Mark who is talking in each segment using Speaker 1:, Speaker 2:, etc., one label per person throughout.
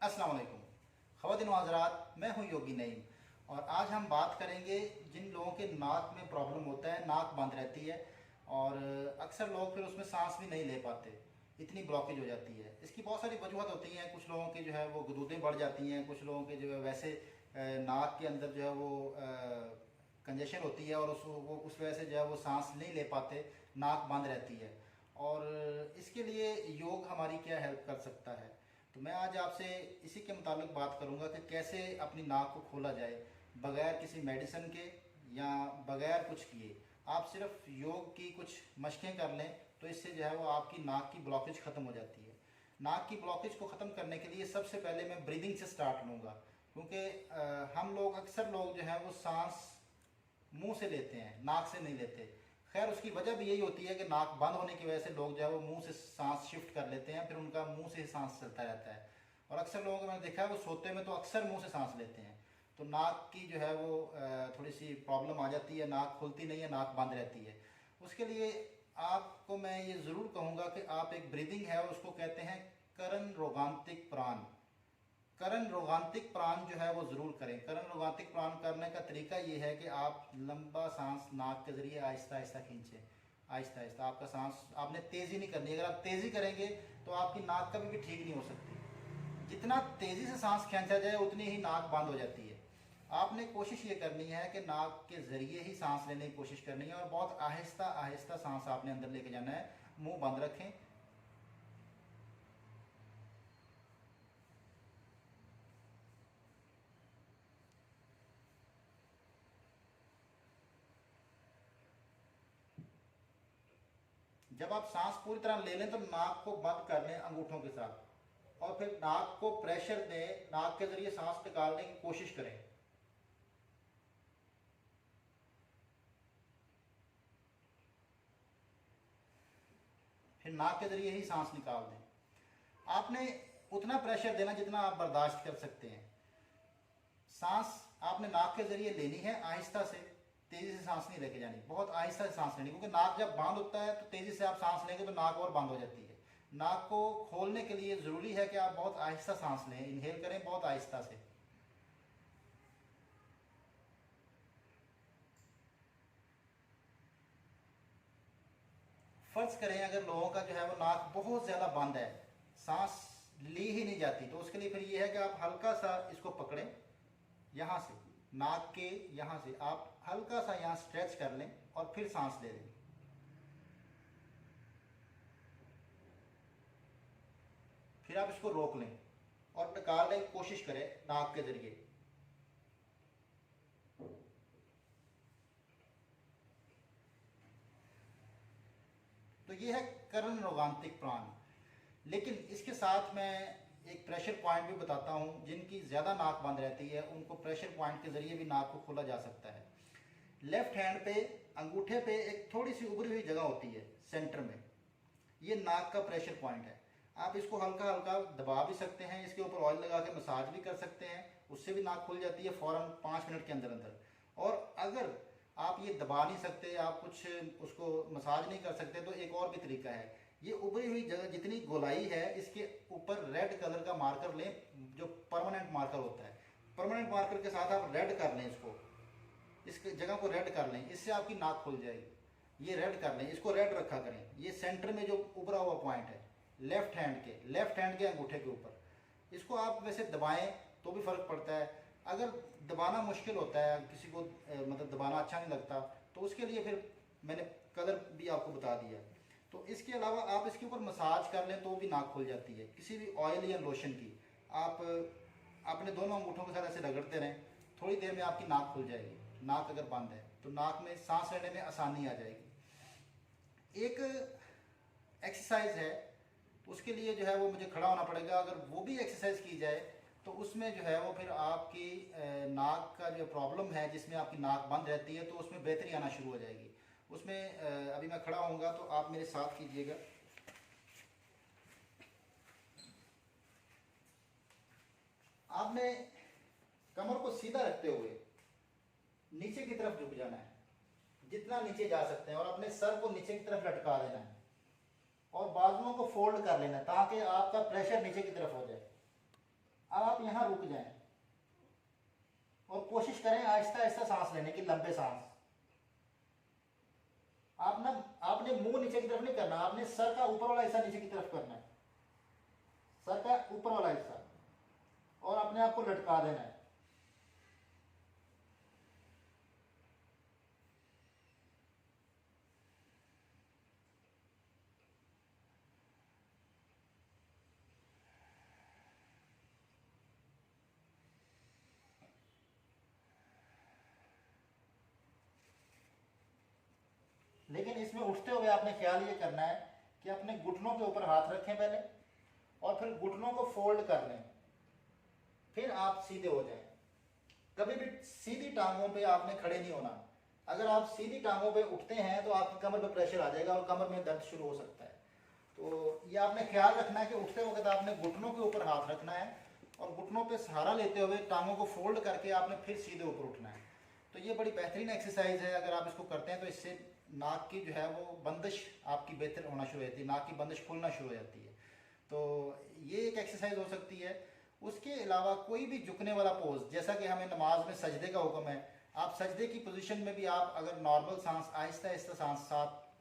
Speaker 1: अस्सलाम वालेकुम ख़वातीन व हज़रात, मैं हूं योगी नईम और आज हम बात करेंगे जिन लोगों के नाक में प्रॉब्लम होता है, नाक बंद रहती है और अक्सर लोग फिर उसमें सांस भी नहीं ले पाते, इतनी ब्लॉकेज हो जाती है। इसकी बहुत सारी वजूहत होती हैं। कुछ लोगों की जो है वो गुदूदें बढ़ जाती हैं, कुछ लोगों के जो है वैसे नाक के अंदर जो है वो कंजेशन होती है और उस वजह से जो है वो सांस नहीं ले पाते, नाक बंद रहती है। और इसके लिए योग हमारी क्या हेल्प कर सकता है, तो मैं आज आपसे इसी के मुताबिक बात करूंगा कि कैसे अपनी नाक को खोला जाए बगैर किसी मेडिसिन के या बगैर कुछ किए। आप सिर्फ योग की कुछ मशकें कर लें तो इससे जो है वो आपकी नाक की ब्लॉकेज ख़त्म हो जाती है। नाक की ब्लॉकेज को ख़त्म करने के लिए सबसे पहले मैं ब्रीदिंग से स्टार्ट लूँगा, क्योंकि हम लोग अक्सर लोग जो है वो सांस मुंह से लेते हैं, नाक से नहीं लेते। खैर उसकी वजह भी यही होती है कि नाक बंद होने की वजह से लोग जो है वो मुंह से सांस शिफ्ट कर लेते हैं, फिर उनका मुंह से ही सांस चलता रहता है। और अक्सर लोगों को मैंने देखा है वो सोते में तो अक्सर मुंह से सांस लेते हैं, तो नाक की जो है वो थोड़ी सी प्रॉब्लम आ जाती है, नाक खुलती नहीं है, नाक बंद रहती है। उसके लिए आपको मैं ये ज़रूर कहूँगा कि आप एक ब्रीदिंग है उसको कहते हैं करण रोगांतिक प्राण। करण रोगांतिक प्राण जो है वो ज़रूर करें। करण रोगांतिक प्राण करने का तरीका ये है कि आप लंबा सांस नाक के ज़रिए आहिस्ता आहिस्ता खींचें, आहिस्ता आहिस्ता। आपका सांस आपने तेज़ी नहीं करनी, अगर आप तेज़ी करेंगे तो आपकी नाक कभी भी ठीक नहीं हो सकती। जितना तेज़ी से सांस खींचा जाए उतनी ही नाक बंद हो जाती है। आपने कोशिश ये करनी है कि नाक के ज़रिए ही सांस लेने की कोशिश करनी है और बहुत आहिस्ता आहिस्ता सांस आपने अंदर लेके जाना है। मुंह बंद रखें। जब आप सांस पूरी तरह ले लें तो नाक को बंद कर लें अंगूठों के साथ और फिर नाक को प्रेशर दें, नाक के जरिए सांस निकालने की कोशिश करें। फिर नाक के जरिए ही सांस निकाल दें। आपने उतना प्रेशर देना जितना आप बर्दाश्त कर सकते हैं। सांस आपने नाक के जरिए लेनी है आहिस्ता से, तेजी से सांस नहीं लेके जानी, बहुत आहिस्ता से सांस लेनी, क्योंकि नाक जब बंद होता है तो तेजी से आप सांस लेंगे तो नाक और बंद हो जाती है। नाक को खोलने के लिए जरूरी है कि आप बहुत आहिस्ता सांस लें, इनहेल करें बहुत आहिस्ता से। फर्ज करें अगर लोगों का जो है वो नाक बहुत ज्यादा बंद है, सांस ली ही नहीं जाती, तो उसके लिए फिर ये है कि आप हल्का सा इसको पकड़ें, यहां से नाक के यहां से आप हल्का सा यहां स्ट्रेच कर लें और फिर सांस ले लें। फिर आप इसको रोक लें और निकालने की कोशिश करें नाक के जरिए। तो ये है करण रोगांतिक प्राण। लेकिन इसके साथ मैं एक प्रेशर पॉइंट भी बताता हूँ। जिनकी ज़्यादा नाक बंद रहती है उनको प्रेशर पॉइंट के ज़रिए भी नाक को खोला जा सकता है। लेफ्ट हैंड पे अंगूठे पे एक थोड़ी सी उभरी हुई जगह होती है सेंटर में, ये नाक का प्रेशर पॉइंट है। आप इसको हल्का हल्का दबा भी सकते हैं, इसके ऊपर ऑयल लगा के मसाज भी कर सकते हैं, उससे भी नाक खुल जाती है फ़ौरन 5 मिनट के अंदर अंदर। और अगर आप ये दबा नहीं सकते, आप कुछ उसको मसाज नहीं कर सकते, तो एक और भी तरीका है। ये उभरी हुई जगह जितनी गोलाई है इसके ऊपर रेड कलर का मार्कर लें, जो परमानेंट मार्कर होता है। परमानेंट मार्कर के साथ आप रेड कर लें, इसको इस जगह को रेड कर लें, इससे आपकी नाक खुल जाएगी। ये रेड कर लें, इसको रेड रखा करें। ये सेंटर में जो उभरा हुआ पॉइंट है लेफ्ट हैंड के अंगूठे के ऊपर, इसको आप वैसे दबाएं तो भी फर्क पड़ता है। अगर दबाना मुश्किल होता है, किसी को मतलब दबाना अच्छा नहीं लगता, तो उसके लिए फिर मैंने कलर भी आपको बता दिया। तो इसके अलावा आप इसके ऊपर मसाज कर लें तो भी नाक खुल जाती है, किसी भी ऑयल या लोशन की। आप अपने दोनों अंगूठों के साथ ऐसे रगड़ते रहें, थोड़ी देर में आपकी नाक खुल जाएगी। नाक अगर बंद है तो नाक में सांस लेने में आसानी आ जाएगी। एक एक्सरसाइज है, उसके लिए जो है वो मुझे खड़ा होना पड़ेगा। अगर वो भी एक्सरसाइज की जाए तो उसमें जो है वो फिर आपकी नाक का जो प्रॉब्लम है, जिसमें आपकी नाक बंद रहती है, तो उसमें बेहतरी आना शुरू हो जाएगी। उसमें अभी मैं खड़ा होऊंगा तो आप मेरे साथ कीजिएगा। आपने कमर को सीधा रखते हुए नीचे की तरफ झुक जाना है, जितना नीचे जा सकते हैं, और अपने सर को नीचे की तरफ लटका देना है और बाजुओं को फोल्ड कर लेना है ताकि आपका प्रेशर नीचे की तरफ हो जाए। यहाँ रुक जाएं और कोशिश करें आहिस्ता आहिस्ता सांस लेने की, लंबे सांस। आपने मुंह नीचे की तरफ नहीं करना, आपने सर का ऊपर वाला हिस्सा नीचे की तरफ करना है, सर का ऊपर वाला हिस्सा, और अपने आप को लटका देना है। लेकिन इसमें उठते हुए आपने ख्याल ये करना है कि अपने घुटनों के ऊपर हाथ रखें पहले, और फिर घुटनों को फोल्ड कर लें, फिर आप सीधे हो जाएं। कभी भी सीधी टांगों पे आपने खड़े नहीं होना। अगर आप सीधी टांगों पे उठते हैं तो आपकी कमर पे प्रेशर आ जाएगा और कमर में दर्द शुरू हो सकता है। तो ये आपने ख्याल रखना है कि उठते वक्त आपने घुटनों के ऊपर हाथ रखना है और घुटनों पे सहारा लेते हुए टांगों को फोल्ड करके आपने फिर सीधे ऊपर उठना है। तो ये बड़ी बेहतरीन एक्सरसाइज है। अगर आप इसको करते हैं तो इससे नाक की जो है वो बंदिश आपकी बेहतर होना शुरू हो जाती है, नाक की बंदिश खुलना शुरू हो जाती है। तो ये एक एक्सरसाइज हो सकती है। उसके अलावा कोई भी झुकने वाला पोज, जैसा कि हमें नमाज में सजदे का हुक्म है, आप सजदे की पोजीशन में भी आप अगर नॉर्मल सांस आहिस्ता आहिस्ता सांस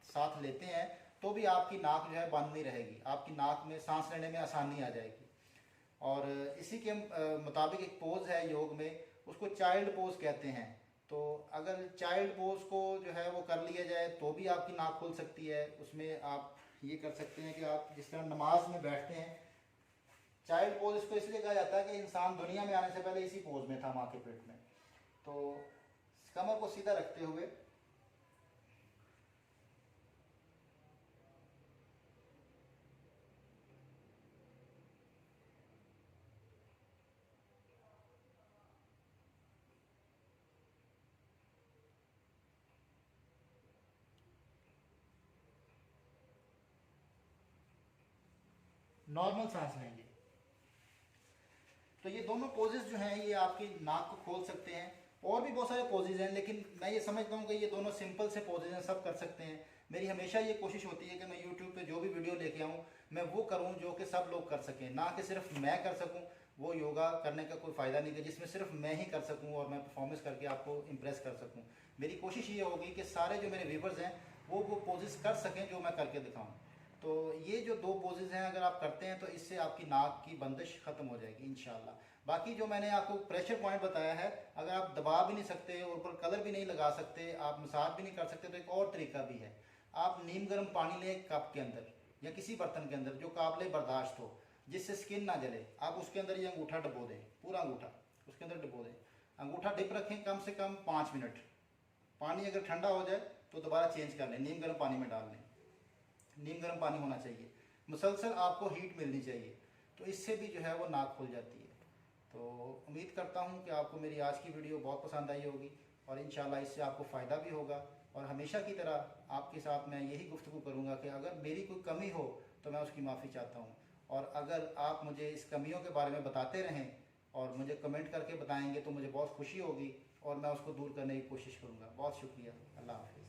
Speaker 1: साथ लेते हैं तो भी आपकी नाक जो है बंद नहीं रहेगी, आपकी नाक में सांस लेने में आसानी आ जाएगी। और इसी के मुताबिक एक पोज है योग में, उसको चाइल्ड पोज कहते हैं। तो अगर चाइल्ड पोज को जो है वो कर लिया जाए तो भी आपकी नाक खुल सकती है। उसमें आप ये कर सकते हैं कि आप जिस तरह नमाज में बैठते हैं, चाइल्ड पोज इसको इसलिए कहा जाता है कि इंसान दुनिया में आने से पहले इसी पोज में था, माँ के पेट में। तो कमर को सीधा रखते हुए नॉर्मल सांस लेंगे। तो ये दोनों पोजेस जो हैं ये आपकी नाक को खोल सकते हैं। और भी बहुत सारे पोजेज हैं, लेकिन मैं ये समझता हूँ कि ये दोनों सिंपल से पोजेज हैं, सब कर सकते हैं। मेरी हमेशा ये कोशिश होती है कि मैं यूट्यूब पे जो भी वीडियो लेके आऊँ मैं वो करूँ जो कि सब लोग कर सकें, ना कि सिर्फ मैं कर सकूँ। वो योगा करने का कोई फ़ायदा नहीं है जिसमें सिर्फ मैं ही कर सकूँ और मैं परफॉर्मेंस करके आपको इम्प्रेस कर सकूँ। मेरी कोशिश ये होगी कि सारे जो मेरे व्यूवर्स हैं वो पोजेस कर सकें जो मैं करके दिखाऊँ। तो ये जो दो पोजेज हैं अगर आप करते हैं तो इससे आपकी नाक की बंदिश ख़त्म हो जाएगी इंशाल्लाह। बाकी जो मैंने आपको प्रेशर पॉइंट बताया है, अगर आप दबा भी नहीं सकते और ऊपर कलर भी नहीं लगा सकते, आप मसाज भी नहीं कर सकते, तो एक और तरीका भी है। आप नीम गर्म पानी लें कप के अंदर या किसी बर्तन के अंदर जो काबिल बर्दाश्त हो, जिससे स्किन ना जले। आप उसके अंदर ये अंगूठा डबो दें, पूरा अंगूठा उसके अंदर डबो दें। अंगूठा डिप रखें कम से कम 5 मिनट। पानी अगर ठंडा हो जाए तो दोबारा चेंज कर लें, नीम गर्म पानी में डाल लें। नीम गर्म पानी होना चाहिए, मुसलसल आपको हीट मिलनी चाहिए, तो इससे भी जो है वो नाक खुल जाती है। तो उम्मीद करता हूँ कि आपको मेरी आज की वीडियो बहुत पसंद आई होगी और इंशाल्लाह इससे आपको फ़ायदा भी होगा। और हमेशा की तरह आपके साथ मैं यही गुफ्तगू करूँगा कि अगर मेरी कोई कमी हो तो मैं उसकी माफ़ी चाहता हूँ। और अगर आप मुझे इस कमियों के बारे में बताते रहें और मुझे कमेंट करके बताएंगे तो मुझे बहुत खुशी होगी और मैं उसको दूर करने की कोशिश करूँगा। बहुत शुक्रिया। अल्लाह हाफ़िज़।